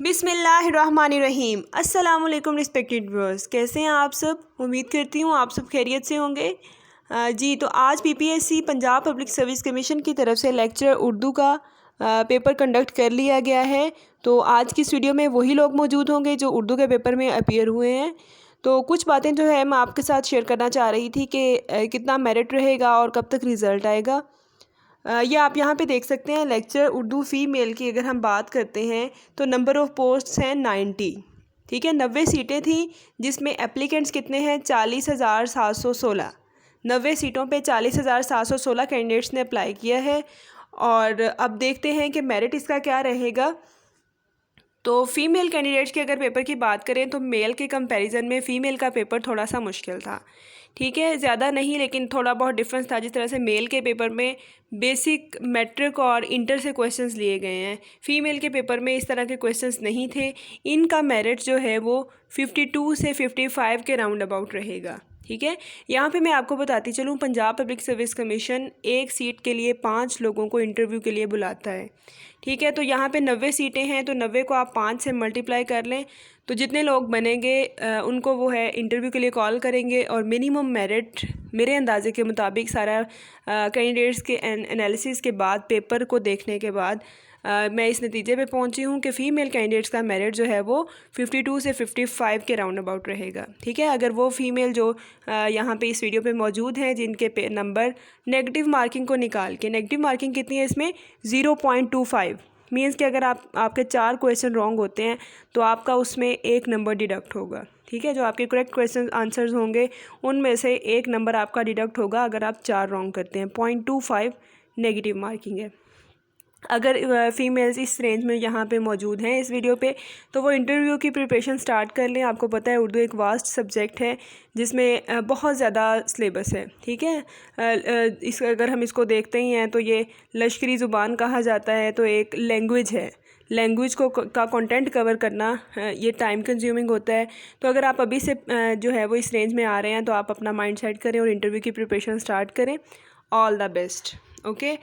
बिस्मिल्लाहिर्रहमानिर्रहीम। अस्सलाम वालेकुम रिस्पेक्टेड व्यूअर्स, कैसे हैं आप सब। उम्मीद करती हूँ आप सब खैरियत से होंगे। जी तो आज PPSC Punjab public service commission की तरफ से लेक्चर उर्दू का पेपर कंडक्ट कर लिया गया है। तो आज की इस वीडियो में वही लोग मौजूद होंगे जो उर्दू के पेपर में अपीयर हुए हैं। तो कुछ बातें जो है मैं आपके साथ शेयर करना चाह रही थी कि कितना मेरिट रहेगा और कब तक रिज़ल्ट आएगा। ये आप यहाँ पे देख सकते हैं। लेक्चर उर्दू फ़ीमेल की अगर हम बात करते हैं तो नंबर ऑफ़ पोस्ट्स हैं 90। ठीक है, 90 सीटें थी जिसमें एप्लीकेंट्स कितने हैं 40,716। 90 सीटों पे 40,716 कैंडिडेट्स ने अप्लाई किया है। और अब देखते हैं कि मेरिट इसका क्या रहेगा। तो फ़ीमेल कैंडिडेट्स के अगर पेपर की बात करें तो मेल के कंपैरिजन में फ़ीमेल का पेपर थोड़ा सा मुश्किल था। ठीक है, ज़्यादा नहीं लेकिन थोड़ा बहुत डिफरेंस था। जिस तरह से मेल के पेपर में बेसिक, मैट्रिक और इंटर से क्वेश्चंस लिए गए हैं, फ़ीमेल के पेपर में इस तरह के क्वेश्चंस नहीं थे। इनका मेरिट जो है वो 52 से 55 के राउंड अबाउट रहेगा। ठीक है, यहाँ पे मैं आपको बताती चलूँ, पंजाब पब्लिक सर्विस कमीशन एक सीट के लिए 5 लोगों को इंटरव्यू के लिए बुलाता है। ठीक है, तो यहाँ पे 90 सीटें हैं तो 90 को आप 5 से मल्टीप्लाई कर लें तो जितने लोग बनेंगे उनको वो है इंटरव्यू के लिए कॉल करेंगे। और मिनिमम मेरिट मेरे अंदाजे के मुताबिक सारा कैंडिडेट्स के एनालिसिस के बाद, पेपर को देखने के बाद मैं इस नतीजे पे पहुंची हूँ कि फ़ीमेल कैंडिडेट्स का मेरिट जो है वो 52 से 55 के राउंड अबाउट रहेगा। ठीक है, अगर वो फ़ीमेल जो यहाँ पे इस वीडियो पे मौजूद हैं जिनके नंबर नेगेटिव मार्किंग को निकाल के, नेगेटिव मार्किंग कितनी है इसमें 0.25, मीन्स कि अगर आपके 4 क्वेश्चन रॉन्ग होते हैं तो आपका उसमें 1 नंबर डिडक्ट होगा। ठीक है, जो आपके करेक्ट क्वेश्चन आंसर्स होंगे उनमें से 1 नंबर आपका डिडक्ट होगा अगर आप 4 रॉन्ग करते हैं। 0.25 नेगेटिव मार्किंग है। अगर फ़ीमेल्स इस रेंज में यहाँ पे मौजूद हैं इस वीडियो पे तो वो इंटरव्यू की प्रिपरेशन स्टार्ट कर लें। आपको पता है उर्दू एक वास्ट सब्जेक्ट है जिसमें बहुत ज़्यादा सिलेबस है। ठीक है, अगर हम इसको देखते ही हैं तो ये लश्करी ज़ुबान कहा जाता है, तो एक लैंग्वेज है। लैंग्वेज का कंटेंट कवर करना ये टाइम कंज्यूमिंग होता है। तो अगर आप अभी से जो है वो इस रेंज में आ रहे हैं तो आप अपना माइंड सेट करें और इंटरव्यू की प्रिपरेशन स्टार्ट करें। All the best. ओके,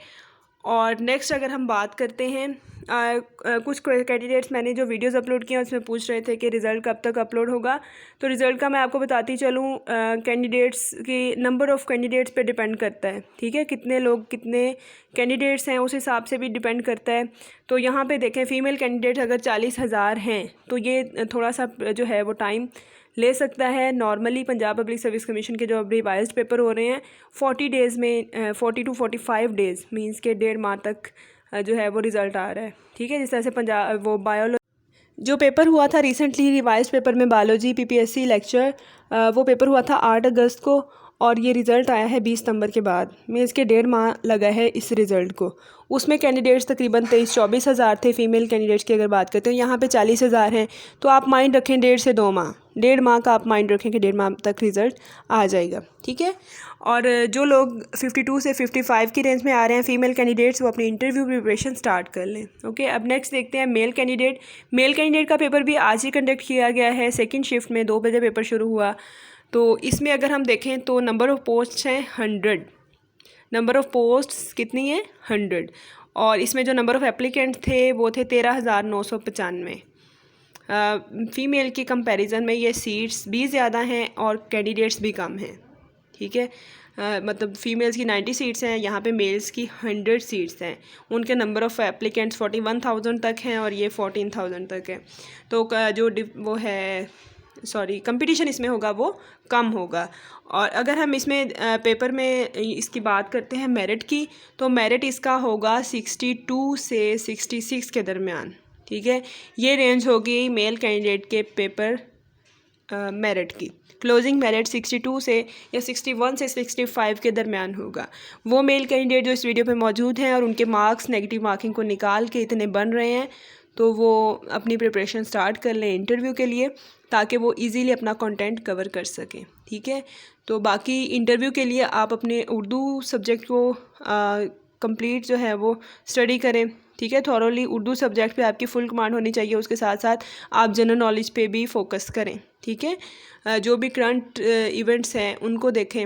और नेक्स्ट अगर हम बात करते हैं, कुछ कैंडिडेट्स मैंने जो वीडियोस अपलोड किए हैं उसमें पूछ रहे थे कि रिज़ल्ट कब तक अपलोड होगा। तो रिज़ल्ट का मैं आपको बताती चलूँ, कैंडिडेट्स की नंबर ऑफ़ कैंडिडेट्स पे डिपेंड करता है। ठीक है, कितने लोग, कितने कैंडिडेट्स हैं उस हिसाब से भी डिपेंड करता है। तो यहाँ पे देखें, फ़ीमेल कैंडिडेट्स अगर 40,000 हैं तो ये थोड़ा सा जो है वो टाइम ले सकता है। Normally Punjab public service commission के जो अब रिवाइज्ड पेपर हो रहे हैं 40 डेज़ में, 40 to 45 डेज़ मींस के 1.5 माह तक जो है वो रिज़ल्ट आ रहा है। ठीक है, जिस तरह से पंजाब वो बायोलॉजी जो पेपर हुआ था रिसेंटली, रिवाइज्ड पेपर में बायोलॉजी पीपीएससी लेक्चर, वो पेपर हुआ था 8 अगस्त को और ये रिज़ल्ट आया है 20 सितंबर के बाद। मींस के 1.5 माह लगा है इस रिज़ल्ट को। उसमें कैंडिडेट्स तकरीबन 23-24 हज़ार थे फ़ीमेल कैंडिडेट्स की अगर बात करते हैं। यहाँ पे 40,000 हैं तो आप माइंड रखें 1.5 से 2 माह, 1.5 माह का आप माइंड रखें कि 1.5 माह तक रिज़ल्ट आ जाएगा। ठीक है, और जो लोग 52 से 55 की रेंज में आ रहे हैं फ़ीमेल कैंडिडेट्स, वो अपनी इंटरव्यू प्रिपरेशन स्टार्ट कर लें। ओके, अब नेक्स्ट देखते हैं मेल कैंडिडेट। मेल कैंडिडेट का पेपर भी आज ही कंडक्ट किया गया है। सेकेंड शिफ्ट में 2 बजे पेपर शुरू हुआ। तो इसमें अगर हम देखें तो नंबर ऑफ़ पोस्ट्स हैं 100। नंबर ऑफ़ पोस्ट्स कितनी है 100। और इसमें जो नंबर ऑफ़ एप्लीकेंट थे वो थे 13,995। फ़ीमेल की कंपैरिजन में ये सीट्स भी ज़्यादा हैं और कैंडिडेट्स भी कम हैं। ठीक है, मतलब फ़ीमेल्स की 90 सीट्स हैं, यहाँ पे मेल्स की 100 सीट्स हैं। उनके नंबर ऑफ़ एप्लीकेंट्स 41,000 तक हैं और ये 14,000 तक है। तो जो वो है कंपटीशन इसमें होगा वो कम होगा। और अगर हम इसमें पेपर में इसकी बात करते हैं मेरिट की, तो मेरिट इसका होगा 62 से 66 के दरमियान। ठीक है, ये रेंज होगी मेल कैंडिडेट के पेपर मेरिट की। क्लोजिंग मेरिट 62 से या 61 से 65 के दरमियान होगा। वो मेल कैंडिडेट जो इस वीडियो पे मौजूद हैं और उनके मार्क्स नेगेटिव मार्किंग को निकाल के इतने बन रहे हैं तो वो अपनी प्रिपरेशन स्टार्ट कर लें इंटरव्यू के लिए ताकि वो इजीली अपना कंटेंट कवर कर सकें। ठीक है, तो बाकी इंटरव्यू के लिए आप अपने उर्दू सब्जेक्ट को कंप्लीट जो है वो स्टडी करें। ठीक है, थॉरोली उर्दू सब्जेक्ट पे आपकी फुल कमांड होनी चाहिए। उसके साथ साथ आप जनरल नॉलेज पे भी फोकस करें। ठीक है, जो भी करंट इवेंट्स हैं उनको देखें।